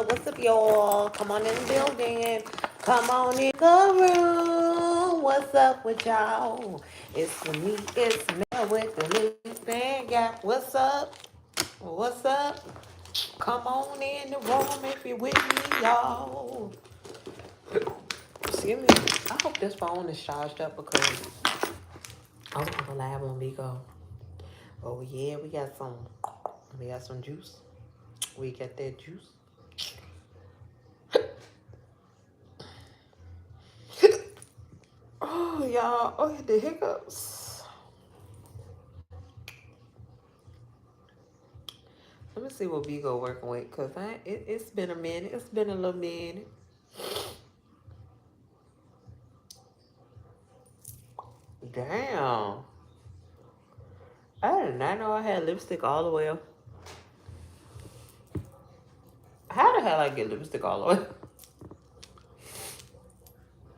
up? What's up, y'all? Come on in the building. Come on in the room. What's up with y'all? It's me. It's Mel with the lip and gap. What's up? What's up? Come on in the room if you're with me, y'all. Excuse me. I hope this phone is charged up because I was gonna live on Bigo. Oh yeah, we got some juice. We got that juice. Oh y'all, oh the hiccups. Let me see what Bigo working with, cause it's been a minute. It's been a little minute. Damn, I did not know I had lipstick all the way up. How the hell I get lipstick all the way?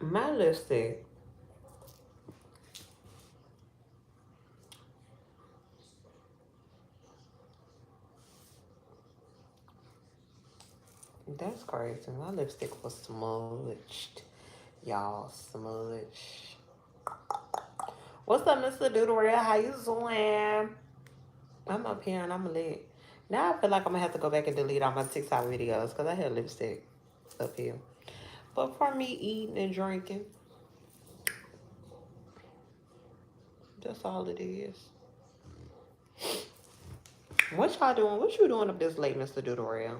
My lipstick. That's crazy. My lipstick was smudged. Y'all, smudged. What's up, Mr. Doodle? How you doing? I'm up here and I'm lit. Now I feel like I'm gonna have to go back and delete all my TikTok videos because I had lipstick up here. But for me eating and drinking, that's all it is. What y'all doing? What you doing up this late, Mr. Doodle?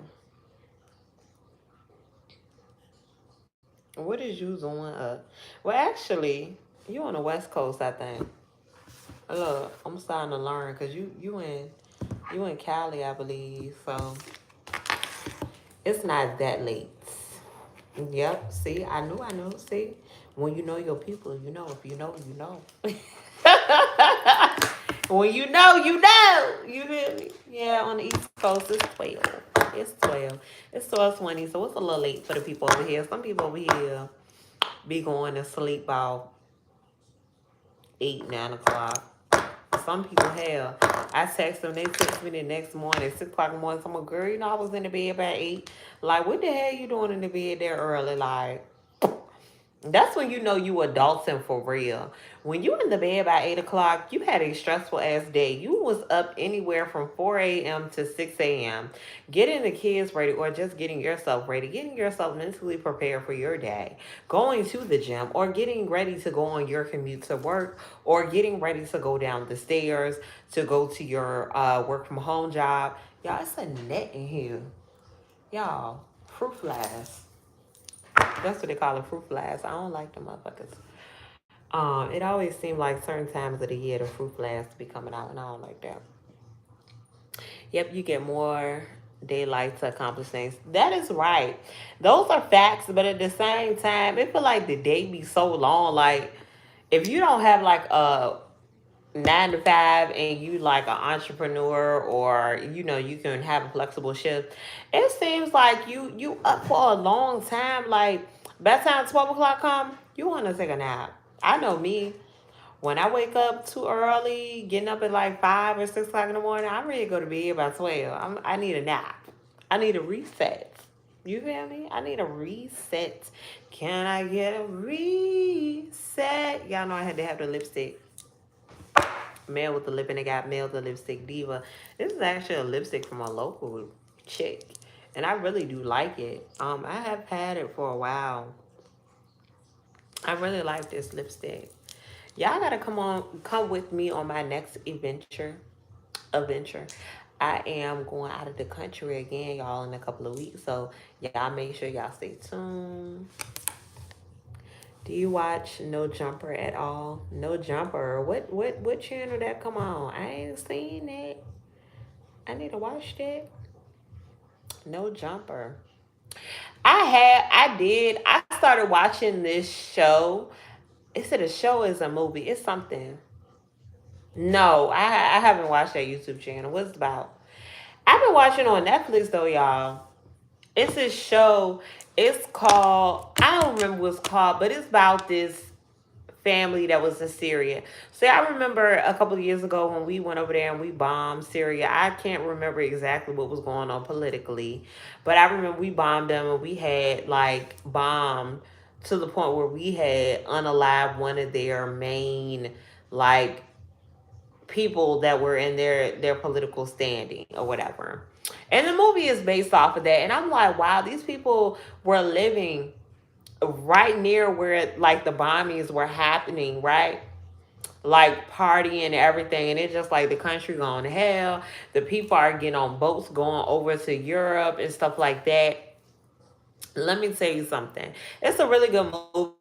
What is you doing up? Well, actually, you on the West Coast, I think. Look, I'm starting to learn because you in Cali, I believe. So it's not that late. Yep. See, I knew. See, when you know your people, you know. If you know, you know. When you know, you know. You hear me? Yeah, on the East Coast, it's 12. It's 12. It's 12:20, so it's a little late for the people over here. Some people over here be going to sleep about 8, 9 o'clock. Some people have. I text them, they text me the next morning, 6 o'clock in the morning. I'm like, girl, you know, I was in the bed by 8. Like, what the hell you doing in the bed there early? Like, that's when you know you adulting for real. When you in the bed by 8 o'clock, you had a stressful ass day. You was up anywhere from 4 a.m. to 6 a.m. Getting the kids ready or just getting yourself ready, getting yourself mentally prepared for your day, going to the gym or getting ready to go on your commute to work or getting ready to go down the stairs to go to your work from home job. Y'all, it's a net in here. Y'all, fruit flies. That's what they call it, fruit flies. I don't like them motherfuckers. It always seemed like certain times of the year the fruit flies be coming out, and I don't like that. Yep, you get more daylight to accomplish things. That is right. Those are facts, but at the same time, it feel like the day be so long. Like if you don't have like a 9 to 5 and you like an entrepreneur or you can have a flexible shift, it seems like you up for a long time. Like by the time 12 o'clock come, you want to take a nap. I know me. When I wake up too early, getting up at like 5 or 6 o'clock in the morning, I'm ready to go to bed by 12. I need a nap. I need a reset. You feel me? I need a reset. Can I get a reset? Y'all know I had to have the lipstick. Male with the lip and it got Male the Lipstick Diva. This is actually a lipstick from a local chick. And I really do like it. I have had it for a while. I really like this lipstick. Y'all gotta come with me on my next adventure. I am going out of the country again, y'all, in a couple of weeks. So y'all make sure y'all stay tuned. Do you watch No Jumper at all? No Jumper. What channel that come on? I ain't seen it. I need to watch that. No Jumper. I started watching this show. Is it a show? Is a movie? It's something. No, I haven't watched that YouTube channel. What's it about? I've been watching on Netflix though, y'all. It's a show. It's called, I don't remember what it's called, but it's about this family that was in Syria. So I remember a couple of years ago when we went over there and we bombed Syria. I can't remember exactly what was going on politically, but I remember we bombed them and we had like bombed to the point where we had unalived one of their main like people that were in their political standing or whatever. And the movie is based off of that. And I'm like, wow, these people were living right near where like the bombings were happening, right? Like partying and everything, and it's just like the country going to hell. The people are getting on boats going over to Europe and stuff like that. Let me tell you something. It's a really good movie.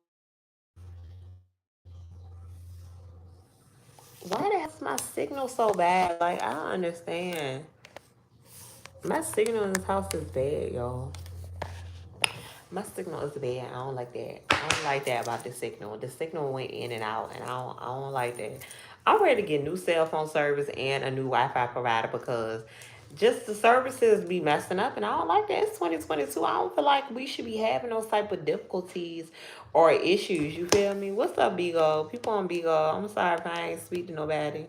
Why the hell's my signal so bad? Like I don't understand. My signal in this house is bad, y'all. My signal is bad. I don't like that. I don't like that about the signal. The signal went in and out, and I don't like that. I'm ready to get new cell phone service and a new Wi-Fi provider because just the services be messing up, and I don't like that. It's 2022. I don't feel like we should be having those type of difficulties or issues. You feel me? What's up, Bigo? People on Bigo. I'm sorry if I ain't speak to nobody.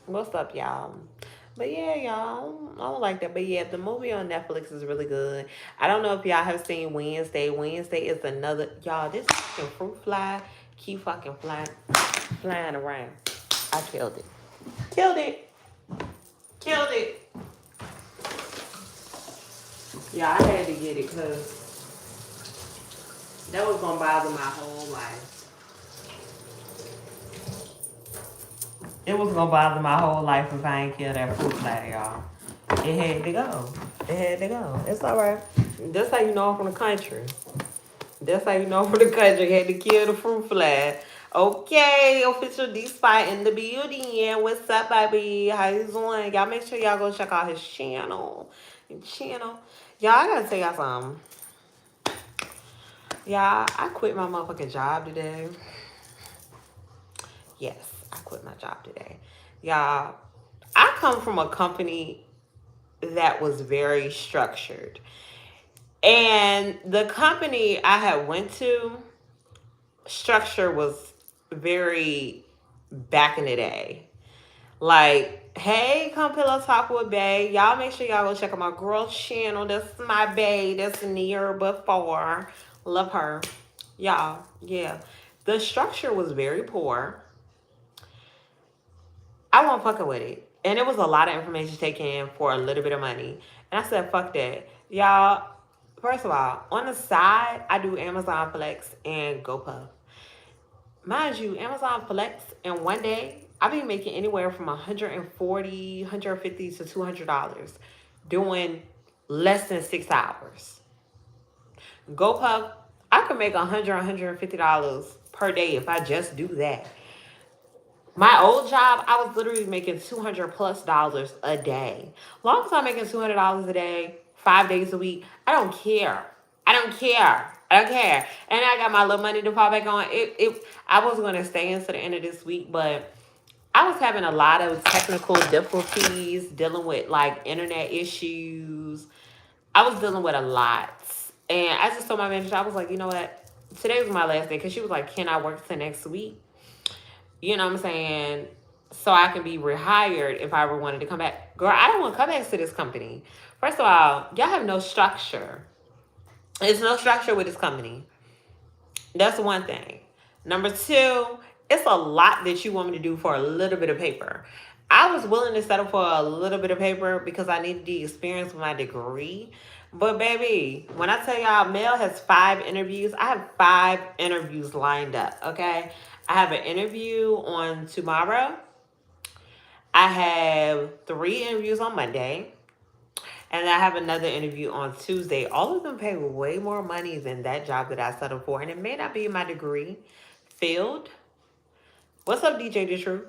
What's up, y'all? But yeah, y'all, I don't like that. But yeah, the movie on Netflix is really good. I don't know if y'all have seen Wednesday. Wednesday is another, y'all, this fucking fruit fly keep fucking flying around. I killed it. Killed it. Killed it. Yeah, I had to get it because that was going to bother my whole life. It was gonna bother my whole life if I ain't kill that fruit fly, y'all. It had to go. It had to go. It's all right. That's how you know I'm from the country. That's how you know I'm from the country. Had to kill the fruit fly. Okay, official D Spot in the building. Yeah, what's up, baby? How you doing? Y'all make sure y'all go check out his channel. Y'all, I gotta tell y'all something. Y'all, I quit my motherfucking job today. Yes, I quit my job today. Y'all, I come from a company that was very structured. And the company I had went to, structure was very back in the day. Like, hey, come pillow talk with Bae. Y'all make sure y'all go check out my girl channel. That's my Bae. That's near before. Love her. Y'all, yeah. The structure was very poor. I wasn't fucking with it. And it was a lot of information taken in for a little bit of money. And I said, fuck that. Y'all, first of all, on the side, I do Amazon Flex and GoPuff. Mind you, Amazon Flex in one day, I be making anywhere from $140, $150 to $200 doing less than 6 hours. GoPuff, I could make $100, $150 per day if I just do that. My old job, I was literally making $200+ a day. Long as I'm making $200 a day, 5 days a week, I don't care. I don't care. I don't care. And I got my little money to fall back on. I was going to stay until the end of this week, but I was having a lot of technical difficulties dealing with like internet issues. I was dealing with a lot. And I just told my manager, I was like, you know what? Today was my last day because she was like, can I work till next week? You know what I'm saying? So I can be rehired if I ever wanted to come back. Girl, I don't want to come back to this company. First of all, y'all have no structure. There's no structure with this company. That's one thing. Number two, it's a lot that you want me to do for a little bit of paper. I was willing to settle for a little bit of paper because I needed the experience with my degree. But baby, when I tell y'all Mel has 5 interviews, I have 5 interviews lined up, okay? I have an interview on tomorrow. I have 3 interviews on Monday. And I have another interview on Tuesday. All of them pay way more money than that job that I settled for. And it may not be in my degree field. What's up, DJ The Truth?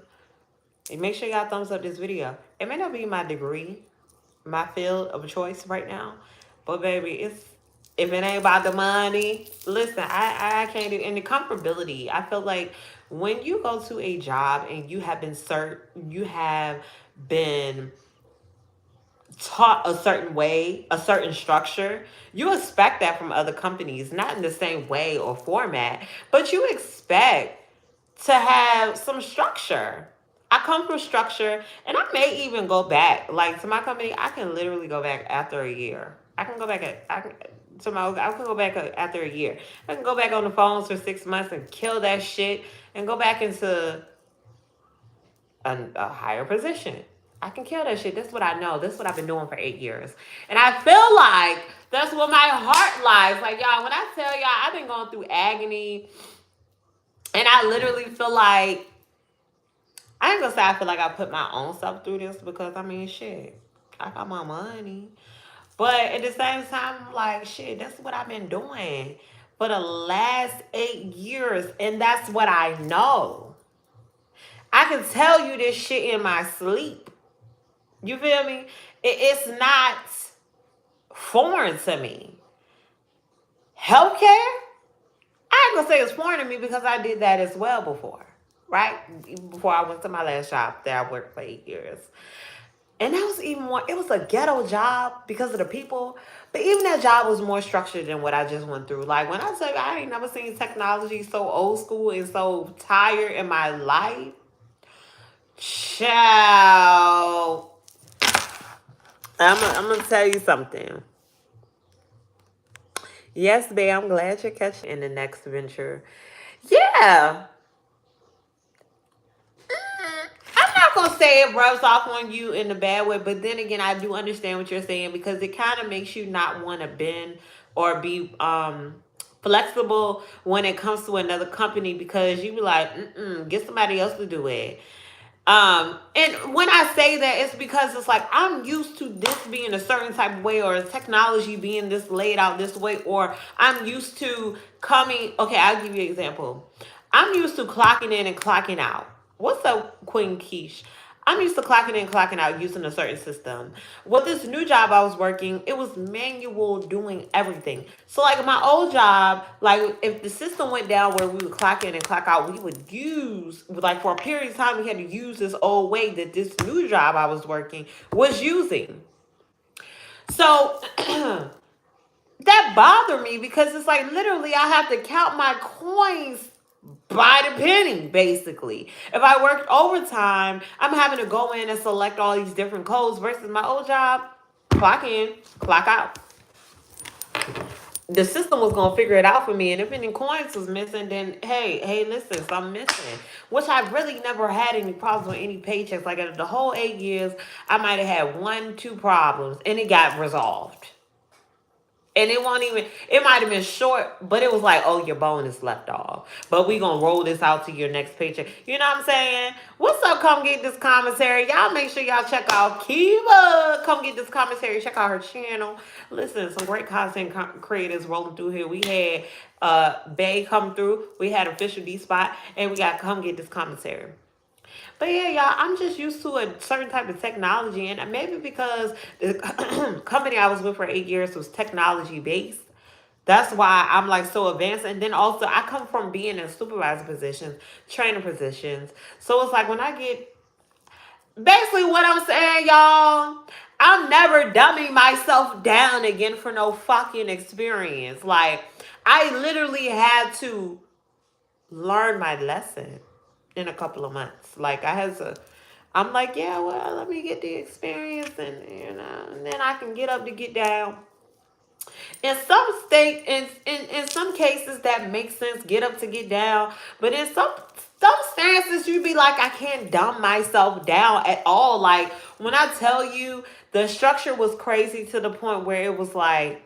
And make sure y'all thumbs up this video. It may not be my degree, my field of choice right now. But baby, it's if it ain't about the money, listen, I can't do. And the comfortability, I feel like when you go to a job and you have been taught a certain way, a certain structure, you expect that from other companies, not in the same way or format, but you expect to have some structure. I come from structure, and I may even go back, like to my company. I can literally go back after a year. I can go back I can go back after a year. I can go back on the phones for 6 months and kill that shit and go back into a higher position. I can kill that shit. That's what I know. That's what I've been doing for 8 years. And I feel like that's where my heart lies. Like, y'all, when I tell y'all, I've been going through agony. And I literally feel like, I ain't gonna say I feel like I put my own self through this because, I mean, shit, I got my money. But at the same time, I'm like, shit, that's what I've been doing for the last 8 years. And that's what I know. I can tell you this shit in my sleep. You feel me? It's not foreign to me. Healthcare? I ain't gonna say it's foreign to me because I did that as well before, right? Before I went to my last job that I worked for 8 years. And that was even more, it was a ghetto job because of the people. But even that job was more structured than what I just went through. Like when I tell you, I ain't never seen technology so old school and so tired in my life. Child. I'm going to tell you something. Yes, babe, I'm glad you're catching in the next venture. Yeah. I'm not going to say it rubs off on you in a bad way, but then again, I do understand what you're saying because it kind of makes you not want to bend or be flexible when it comes to another company because you be like, get somebody else to do it. And when I say that, it's because it's like I'm used to this being a certain type of way or technology being this laid out this way, or I'm used to coming. Okay, I'll give you an example. I'm used to clocking in and clocking out. What's up, Queen Quiche? I'm used to clocking in, clocking out using a certain system. With this new job I was working, it was manual doing everything. So like my old job, like if the system went down where we would clock in and clock out, we would use, like for a period of time, we had to use this old way that this new job I was working was using. So that bothered me because it's like literally I have to count my coins by the penny, basically. If I worked overtime, I'm having to go in and select all these different codes versus my old job, clock in, clock out. The system was gonna figure it out for me, and if any coins was missing, then hey, listen, something missing. Which I really never had any problems with any paychecks. Like out of the whole 8 years, I might have had 1, 2 problems, and it got resolved. And it won't even, it might have been short, but it was like, oh, your bonus left off. But we going to roll this out to your next paycheck. You know what I'm saying? What's up? Come get this commentary. Y'all make sure y'all check out Kiva. Come get this commentary. Check out her channel. Listen, some great content creators rolling through here. We had Bay come through. We had Official D-Spot. And we got Come Get This Commentary. But yeah, y'all, I'm just used to a certain type of technology. And maybe because the company I was with for 8 years was technology based. That's why I'm like so advanced. And then also I come from being in supervisor positions, trainer positions. So it's like when I get, basically what I'm saying, y'all, I'm never dumbing myself down again for no fucking experience. Like I literally had to learn my lesson in a couple of months. Like I had to, I'm like, yeah, well, let me get the experience and and then I can get up to get down. In some state, in some cases that makes sense, get up to get down. But in some stances, you'd be like, I can't dumb myself down at all. Like when I tell you the structure was crazy to the point where it was like,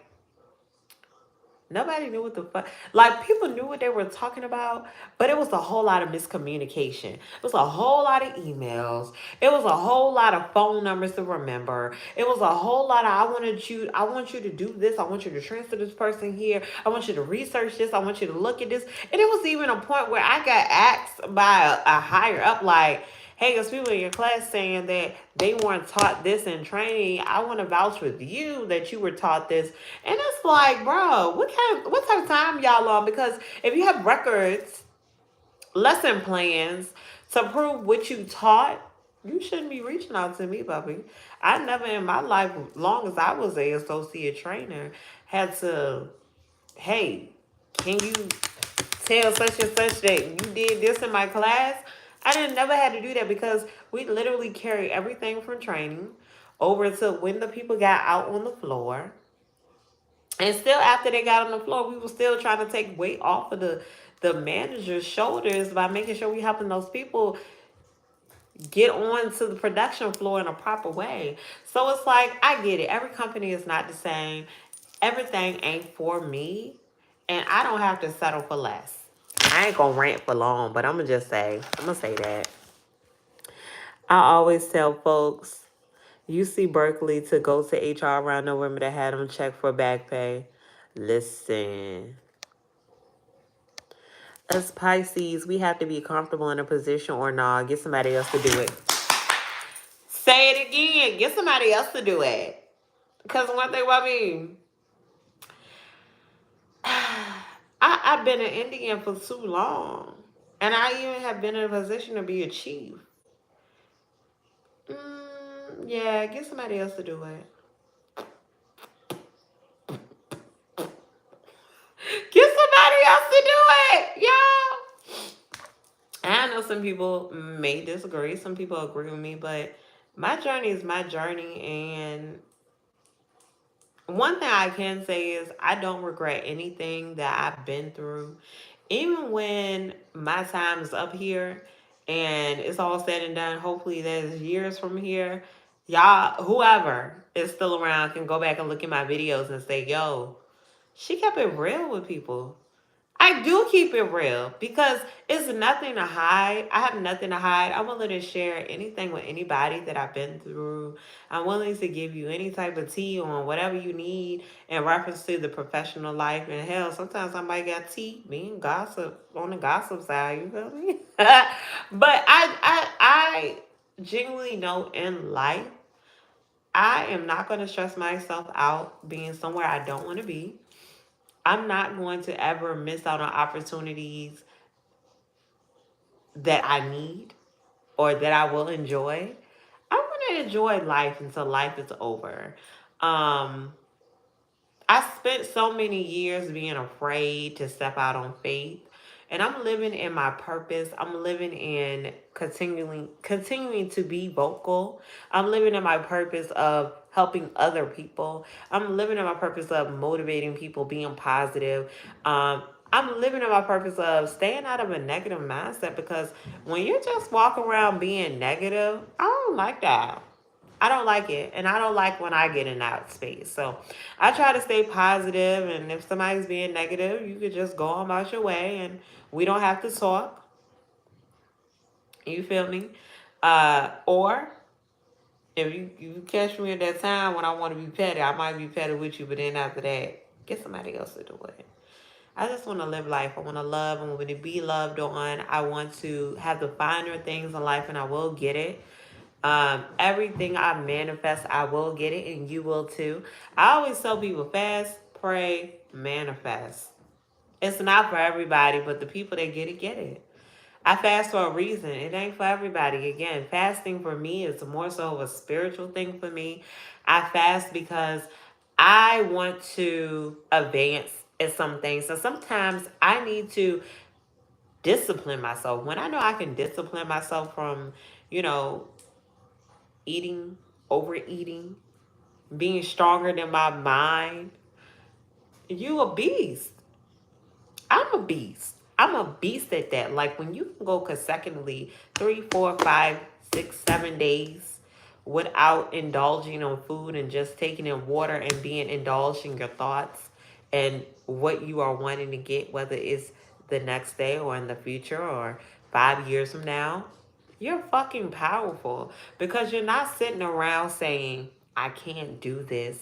nobody knew what the fuck. Like, people knew what they were talking about, but it was a whole lot of miscommunication. It was a whole lot of emails. It was a whole lot of phone numbers to remember. It was a whole lot of, I want you to do this. I want you to transfer this person here. I want you to research this. I want you to look at this. And it was even a point where I got asked by a higher up, like, hey, there's people in your class saying that they weren't taught this in training. I want to vouch with you that you were taught this. And it's like, bro, what type of time y'all on? Because if you have records, lesson plans to prove what you taught, You shouldn't be reaching out to me, puppy. I never in my life, long as I was a associate trainer, had to, hey, can you tell such and such that you did this in my class? I didn't never had to do that because we literally carry everything from training over to when the people got out on the floor. And still after they got on the floor, we were still trying to take weight off of the manager's shoulders by making sure we helping those people get on to the production floor in a proper way. So it's like, I get it. Every company is not the same. Everything ain't for me. And I don't have to settle for less. I ain't gonna rant for long, but I'm gonna say that. I always tell folks, you see Berkeley to go to HR around November to have them check for back pay. Listen, as Pisces, we have to be comfortable in a position or not. Get somebody else to do it. Say it again. Get somebody else to do it. Because one thing about me, I've been an Indian for too long. And I even have been in a position to be a chief. Yeah, get somebody else to do it. Get somebody else to do it, y'all. I know some people may disagree. Some people agree with me, but my journey is my journey. And one thing I can say is I don't regret anything that I've been through. Even when my time is up here and it's all said and done, hopefully there's years from here, y'all, whoever is still around can go back and look at my videos and say, yo, she kept it real with people. I do keep it real because it's nothing to hide. I have nothing to hide. I'm willing to share anything with anybody that I've been through. I'm willing to give you any type of tea on whatever you need in reference to the professional life. And hell, sometimes I might get tea, being gossip on the gossip side. You feel me? But I genuinely know in life, I am not going to stress myself out being somewhere I don't want to be. I'm not going to ever miss out on opportunities that I need or that I will enjoy. I want to enjoy life until life is over. Um, I spent so many years being afraid to step out on faith. And I'm living in my purpose. I'm living in continuing to be vocal. I'm living in my purpose of helping other people. I'm living in my purpose of motivating people, being positive. I'm living in my purpose of staying out of a negative mindset because when you're just walking around being negative, I don't like that. I don't like it. And I don't like when I get in that space. So I try to stay positive. And if somebody's being negative, you could just go on about your way and we don't have to talk. You feel me? Or if you catch me at that time when I want to be petty, I might be petty with you. But then after that, get somebody else to do it. I just want to live life. I want to love. I want to be loved on. I want to have the finer things in life and I will get it. Everything I manifest, I will get it, and you will too. I always tell people fast, pray, manifest. It's not for everybody, but the people that get it, get it. I fast for a reason. It ain't for everybody. Again, fasting for me is more so of a spiritual thing for me. I fast because I want to advance in some things. So sometimes I need to discipline myself. When I know I can discipline myself from, you know, eating, overeating, being stronger than my mind, you a beast. I'm a beast. I'm a beast at that. Like when you can go consecutively 3, 4, 5, 6, 7 days without indulging on food and just taking in water and being indulged in your thoughts and what you are wanting to get, whether it's the next day or in the future or 5 years from now, you're fucking powerful because you're not sitting around saying, I can't do this.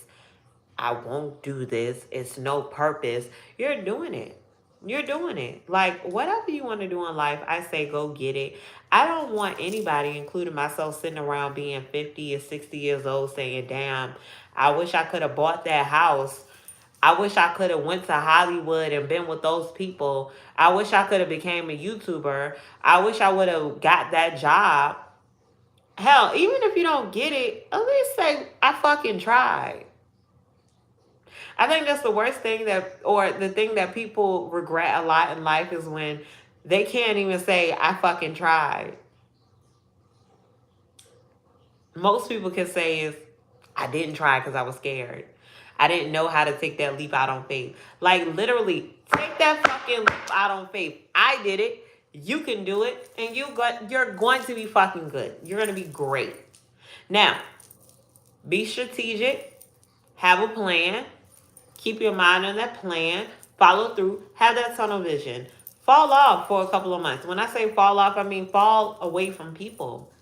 I won't do this. It's no purpose. You're doing it. You're doing it. Like, whatever you want to do in life, I say go get it. I don't want anybody, including myself, sitting around being 50 or 60 years old saying, damn, I wish I could have bought that house. I wish I could have went to Hollywood and been with those people. I wish I could have became a YouTuber. I wish I would have got that job. Hell, even if you don't get it, at least say, I fucking tried. I think that's the worst thing that, or the thing that people regret a lot in life is when they can't even say, I fucking tried. Most people can say is, I didn't try because I was scared. I didn't know how to take that leap out on faith. Like, literally, take that fucking leap out on faith. I did it. You can do it. And you're going to be fucking good. You're going to be great. Now, be strategic. Have a plan. Keep your mind on that plan. Follow through. Have that tunnel vision. Fall off for a couple of months. When I say fall off, I mean fall away from people.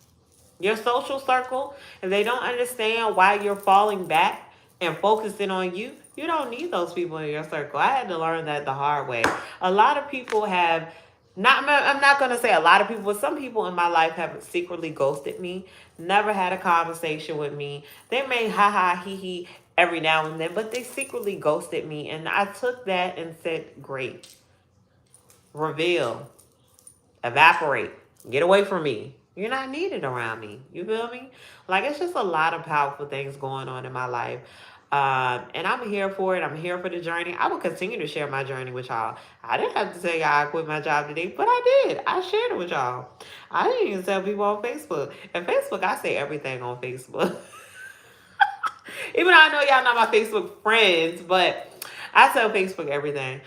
Your social circle, if they don't understand why you're falling back and focusing on you, you don't need those people in your circle. I had to learn that the hard way. A lot of people have I'm not going to say a lot of people, but some people in my life have secretly ghosted me, never had a conversation with me. They may ha ha he he every now and then, but they secretly ghosted me. And I took that and said, great, reveal, evaporate, get away from me. You're not needed around me. You feel me? Like, it's just a lot of powerful things going on in my life. And I'm here for it. I'm here for the journey. I will continue to share my journey with y'all. I didn't have to tell y'all I quit my job today, but I did. I shared it with y'all. I didn't even tell people on Facebook. And Facebook, I say everything on Facebook. Even though I know y'all not my Facebook friends, but I tell Facebook everything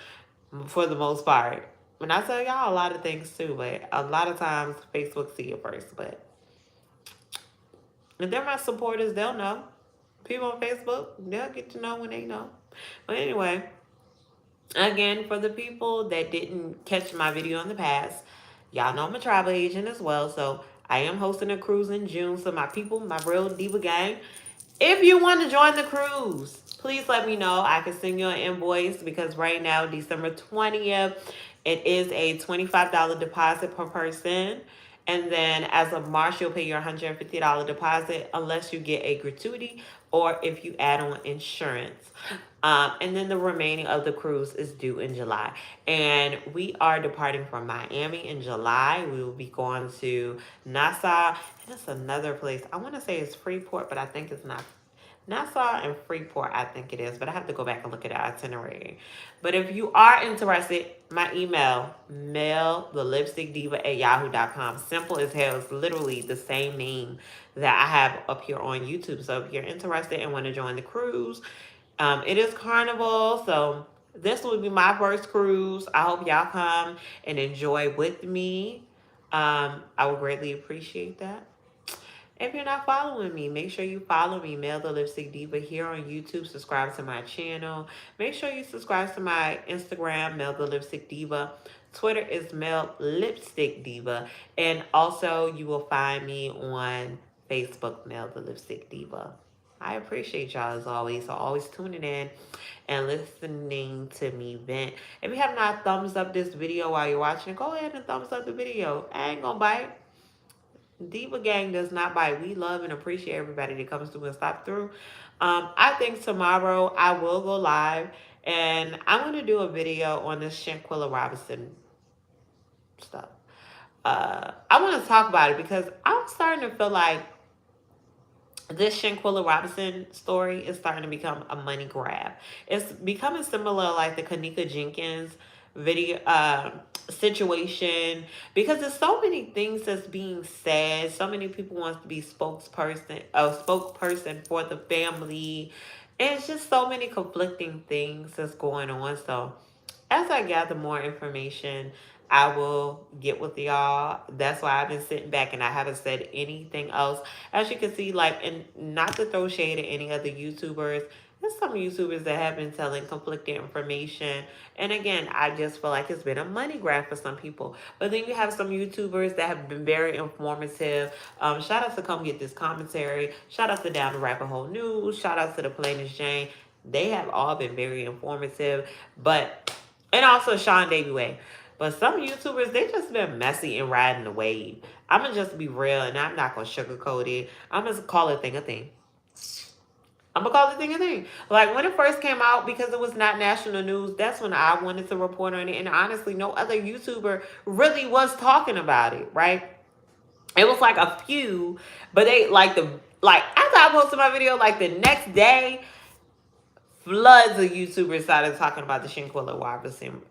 for the most part. And I tell y'all a lot of things too, but a lot of times Facebook see it first. But if they're my supporters, they'll know. People on Facebook, they'll get to know when they know. But anyway, again, for the people that didn't catch my video in the past, y'all know I'm a travel agent as well. So I am hosting a cruise in June. So my people, my real diva gang, if you want to join the cruise, please let me know. I can send you an invoice because right now, December 20th, it is a $25 deposit per person. And then as of March, you'll pay your $150 deposit unless you get a gratuity or if you add on insurance. And then the remaining of the cruise is due in July. And we are departing from Miami in July. We will be going to Nassau. And it's another place. I want to say it's Freeport, but I think it's not. Nassau and Freeport, I think it is, but I have to go back and look at the itinerary. But if you are interested, my email, mailthelipstickdiva@yahoo.com. Simple as hell. It's literally the same name that I have up here on YouTube. So if you're interested and want to join the cruise, it is Carnival. So this will be my first cruise. I hope y'all come and enjoy with me. I would greatly appreciate that. If you're not following me, make sure you follow me, Mel the Lipstick Diva, here on YouTube. Subscribe to my channel. Make sure you subscribe to my Instagram, Mel the Lipstick Diva. Twitter is Mel Lipstick Diva. And also, you will find me on Facebook, Mel the Lipstick Diva. I appreciate y'all as always. So always tuning in and listening to me vent. If you have not thumbs up this video while you're watching, go ahead and thumbs up the video. I ain't gonna bite. Diva Gang does not bite. We love and appreciate everybody that comes through and stop through. I think tomorrow I will go live and I'm going to do a video on this Shanquilla Robinson stuff. I want to talk about it because I'm starting to feel like this Shanquilla Robinson story is starting to become a money grab. It's becoming similar like the Kanika Jenkins video situation because there's so many things that's being said. So many people want to be spokesperson for the family. And it's just so many conflicting things that's going on. So as I gather more information, I will get with y'all. That's why I've been sitting back and I haven't said anything else. As you can see, like, and not to throw shade at any other YouTubers, there's some YouTubers that have been telling conflicting information. And again, I just feel like it's been a money grab for some people. But then you have some YouTubers that have been very informative. Shout out to Come Get This Commentary. Shout out to Down the Rabbit Hole News. Shout out to The Plainest Jane. They have all been very informative. And also Sean Davy Way. But some YouTubers, they just been messy and riding the wave. I'm going to just be real and I'm not going to sugarcoat it. I'm going to call it thing a thing. Like when it first came out, because it was not national news, that's when I wanted to report on it. And honestly, no other YouTuber really was talking about it, right? It was like a few, but they like after I posted my video, like the next day, floods of YouTubers started talking about the Shanquilla Robinson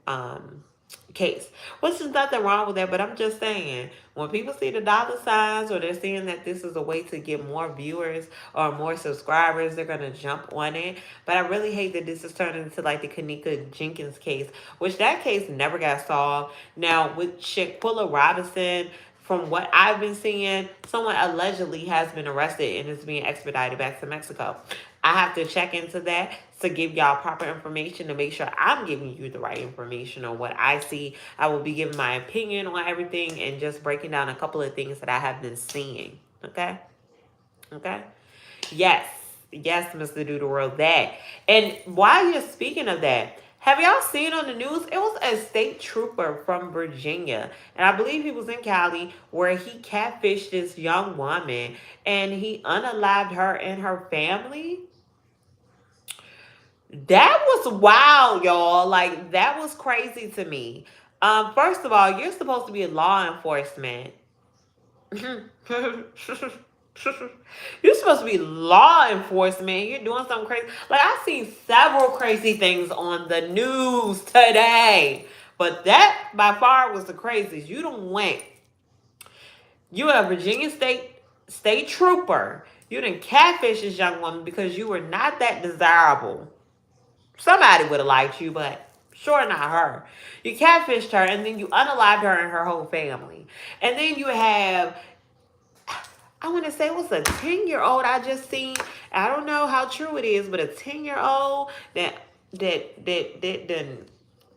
case. Which is nothing wrong with that, but I'm just saying, when people see the dollar signs or they're seeing that this is a way to get more viewers or more subscribers, they're gonna jump on it. But I really hate that this is turning into like the Kanika Jenkins case, which that case never got solved. Now with Shanquilla Robinson, from what I've been seeing, someone allegedly has been arrested and is being expedited back to Mexico. I have to check into that to give y'all proper information to make sure I'm giving you the right information on what I see. I will be giving my opinion on everything and just breaking down a couple of things that I have been seeing. Okay? Okay? Yes. Yes, Mr. Do the World, that. And while you're speaking of that, have y'all seen on the news? It was a state trooper from Virginia, and I believe he was in Cali, where he catfished this young woman, and he unalived her and her family. That was wild, y'all. Like, that was crazy to me. First of all, you're supposed to be law enforcement. You're supposed to be law enforcement. You're doing something crazy. Like, I've seen several crazy things on the news today. But that, by far, was the craziest. You don't went. You a Virginia state trooper. You didn't catfish this young woman because you were not that desirable. Somebody would have liked you, but sure not her. You catfished her, and then you unalived her and her whole family. And then you have, I want to say it was a 10-year-old I just seen. I don't know how true it is, but a 10-year-old that didn't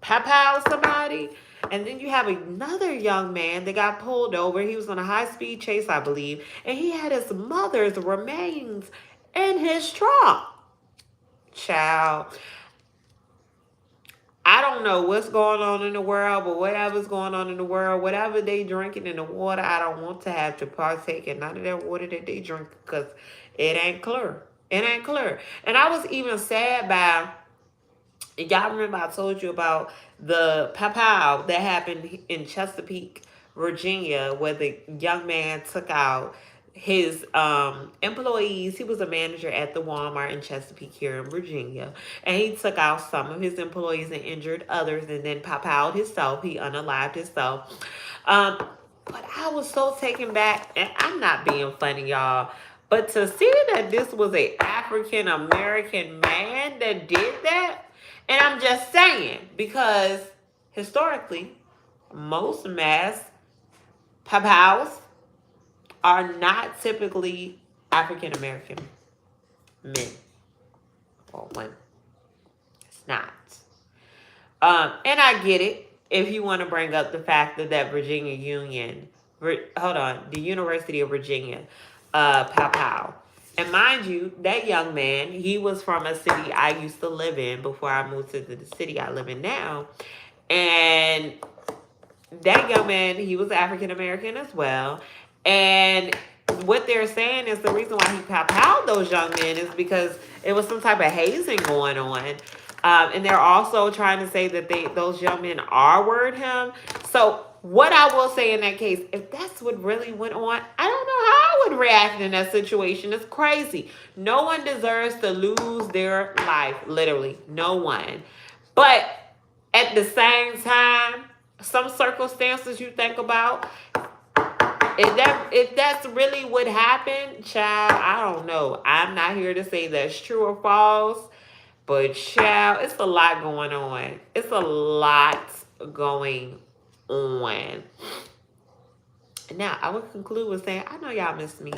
pow somebody. And then you have another young man that got pulled over. He was on a high-speed chase, I believe. And he had his mother's remains in his trunk. Child. I don't know what's going on in the world, but whatever's going on in the world, whatever they drinking in the water, I don't want to have to partake in none of that water that they drink because it ain't clear. It ain't clear. And I was even sad by, y'all remember I told you about the pow that happened in Chesapeake, Virginia, where the young man took out his employees. He was a manager at the Walmart in Chesapeake here in Virginia, and he took out some of his employees and injured others, and then pow himself. He unalived himself. But I was so taken back, and I'm not being funny, y'all, but to see that this was a African American man that did that, and I'm just saying, because historically, most mass pows are not typically African American men or women. It's not. And I get it if you want to bring up the fact that Virginia Union, the University of Virginia, pow. And mind you, that young man, he was from a city I used to live in before I moved to the city I live in now. And that young man, he was African American as well. And what they're saying is the reason why he powed those young men is because it was some type of hazing going on. And they're also trying to say that those young men R-word him. So what I will say in that case, if that's what really went on, I don't know how I would react in that situation. It's crazy. No one deserves to lose their life. Literally, no one. But at the same time, some circumstances you think about, if that's really what happened, child, I don't know. I'm not here to say that's true or false, but child, it's a lot going on. It's a lot going on. Now, I would conclude with saying, I know y'all miss me.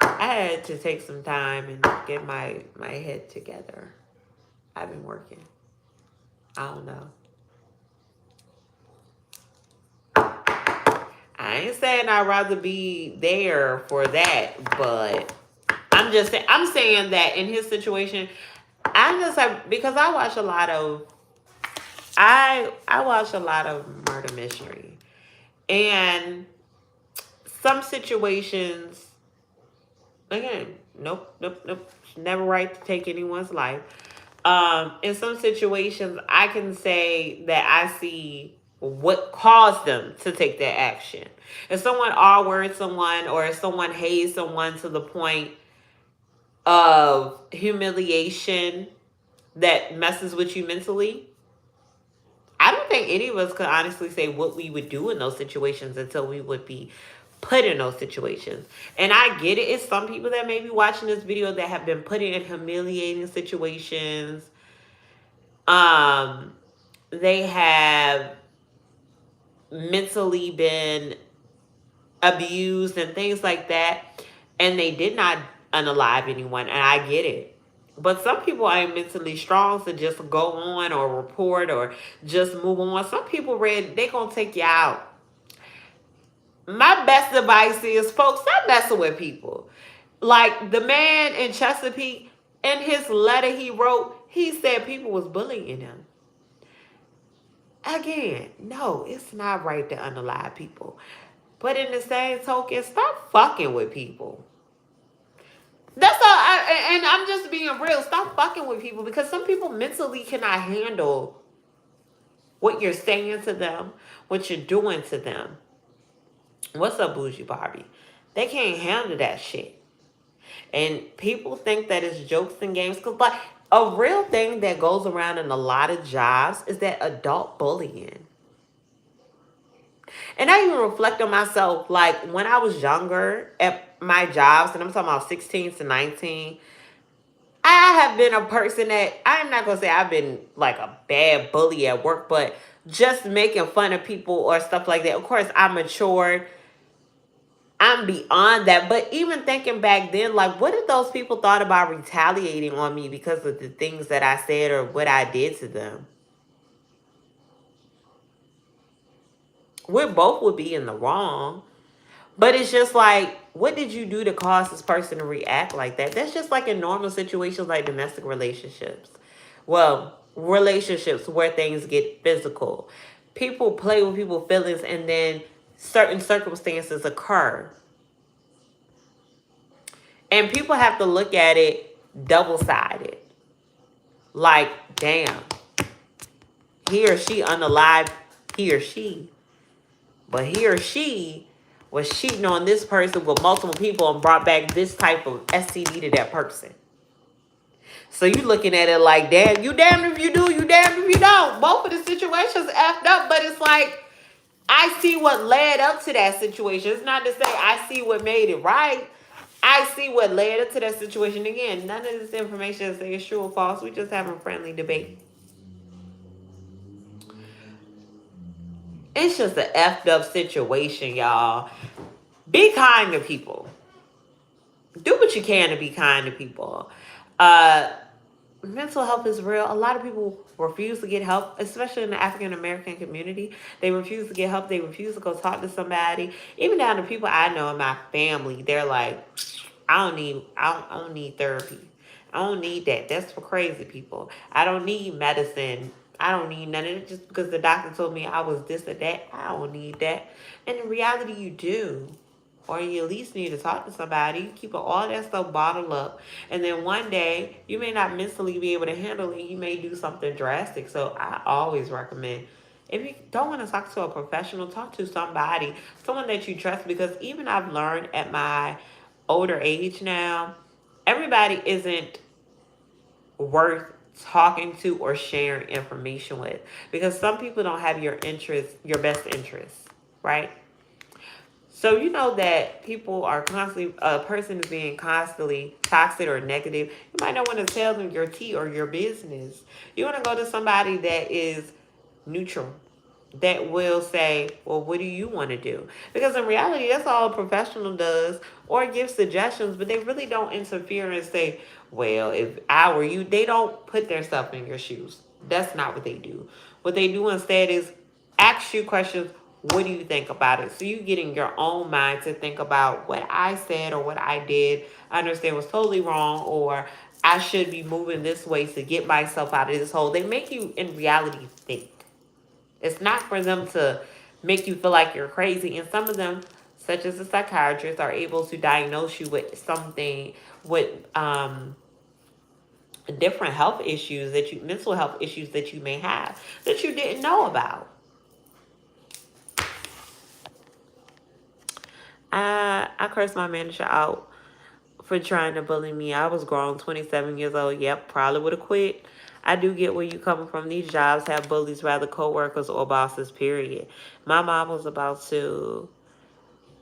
I had to take some time and get my head together. I've been working. I don't know. I ain't saying I'd rather be there for that, but I'm saying that in his situation, I'm just like, because I watch a lot of murder mystery, and some situations, again, nope, never right to take anyone's life. In some situations, I can say that I see what caused them to take that action. If someone R-words someone, or if someone hates someone to the point of humiliation that messes with you mentally, I don't think any of us could honestly say what we would do in those situations until we would be put in those situations. And I get it. It's some people that may be watching this video that have been put in humiliating situations. They have mentally been abused and things like that, and they did not unalive anyone, and I get it. But some people ain't mentally strong to just go on or report or just move on. Some people they gonna take you out. My best advice is, folks, stop messing with people. Like the man in Chesapeake, in his letter he wrote, he said people was bullying him. Again, no, it's not right to unalive people. But in the same token, stop fucking with people. That's all. And I'm just being real. Stop fucking with people, because some people mentally cannot handle what you're saying to them, what you're doing to them. What's up, Bougie Barbie? They can't handle that shit. And people think that it's jokes and games. But a real thing that goes around in a lot of jobs is that adult bullying. And I even reflect on myself, like when I was younger at my jobs, and I'm talking about 16 to 19, I have been a person that, I'm not going to say I've been like a bad bully at work, but just making fun of people or stuff like that. Of course, I matured. I'm beyond that. But even thinking back then, like, what if those people thought about retaliating on me because of the things that I said or what I did to them? We both would be in the wrong. But it's just like, what did you do to cause this person to react like that? That's just like in normal situations like domestic relationships. Well, relationships where things get physical. People play with people's feelings, and then certain circumstances occur. And people have to look at it double-sided. Like, damn, he or she unalive he or she. But he or she was cheating on this person with multiple people and brought back this type of STD to that person. So you looking at it like, damn, you damned if you do, you damned if you don't. Both of the situations effed up, but it's like, I see what led up to that situation. It's not to say I see what made it right. I see what led up to that situation. Again, none of this information is saying true or false. We just having a friendly debate. It's just an effed up situation, y'all. Be kind to people. Do what you can to be kind to people. Mental health is real. A lot of people refuse to get help, especially in the African American community. They refuse to get help. They refuse to go talk to somebody. Even down to people I know in my family, they're like, I don't need therapy. I don't need that. That's for crazy people. I don't need medicine. I don't need none of it just because the doctor told me I was this or that. I don't need that. And in reality, you do. Or you at least need to talk to somebody. You keep all that stuff bottled up. And then one day, you may not mentally be able to handle it. You may do something drastic. So I always recommend, if you don't want to talk to a professional, talk to somebody. Someone that you trust. Because even I've learned at my older age now, everybody isn't worth talking to or sharing information with. Because some people don't have your best interests, right? So you know that people are constantly, a person is being constantly toxic or negative. You might not want to tell them your tea or your business. You want to go to somebody that is neutral, that will say, well, what do you want to do? Because in reality, that's all a professional does, or give suggestions, but they really don't interfere and say, well, if I were you. They don't put themselves in your shoes. That's not what they do. What they do instead is ask you questions. What do you think about it? So you get in your own mind to think about what I said or what I did, I understand was totally wrong, or I should be moving this way to get myself out of this hole. They make you, in reality, think. It's not for them to make you feel like you're crazy. And some of them, such as the psychiatrists, are able to diagnose you with something, with different health issues mental health issues that you may have that you didn't know about. I cursed my manager out for trying to bully me. I was grown, 27 years old. Yep, probably would have quit. I do get where you coming from. These jobs have bullies, rather co-workers or bosses, period. My mom was about to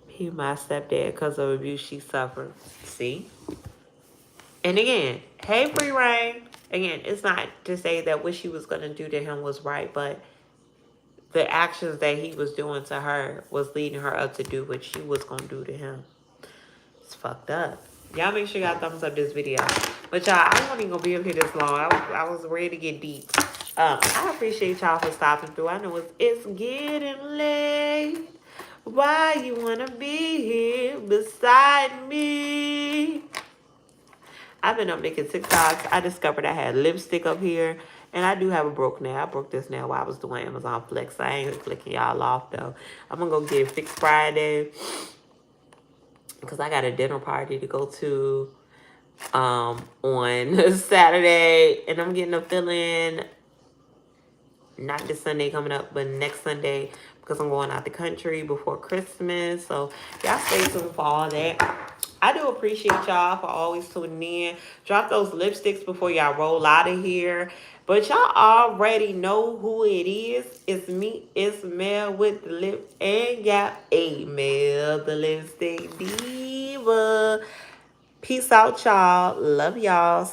be my stepdad because of abuse she suffered. See? And again, hey, Free Reign. Again, it's not to say that what she was going to do to him was right, but the actions that he was doing to her was leading her up to do what she was going to do to him. It's fucked up. Y'all make sure y'all thumbs up this video. But y'all, I wasn't even going to be up here this long. I was ready to get deep. I appreciate y'all for stopping through. I know it's getting late. Why you want to be here beside me? I've been up making TikToks. I discovered I had lipstick up here. And I do have a broke nail. I broke this nail while I was doing Amazon Flex. I ain't flicking y'all off, though. I'm going to go get it fixed Friday. Because I got a dinner party to go to on Saturday. And I'm getting a feeling, not this Sunday coming up, but next Sunday. Because I'm going out the country before Christmas. So y'all stay tuned for all that. I do appreciate y'all for always tuning in. Drop those lipsticks before y'all roll out of here. But y'all already know who it is. It's me. It's Mel with the lip. And y'all, Mel, the lipstick diva. Peace out, y'all. Love y'all.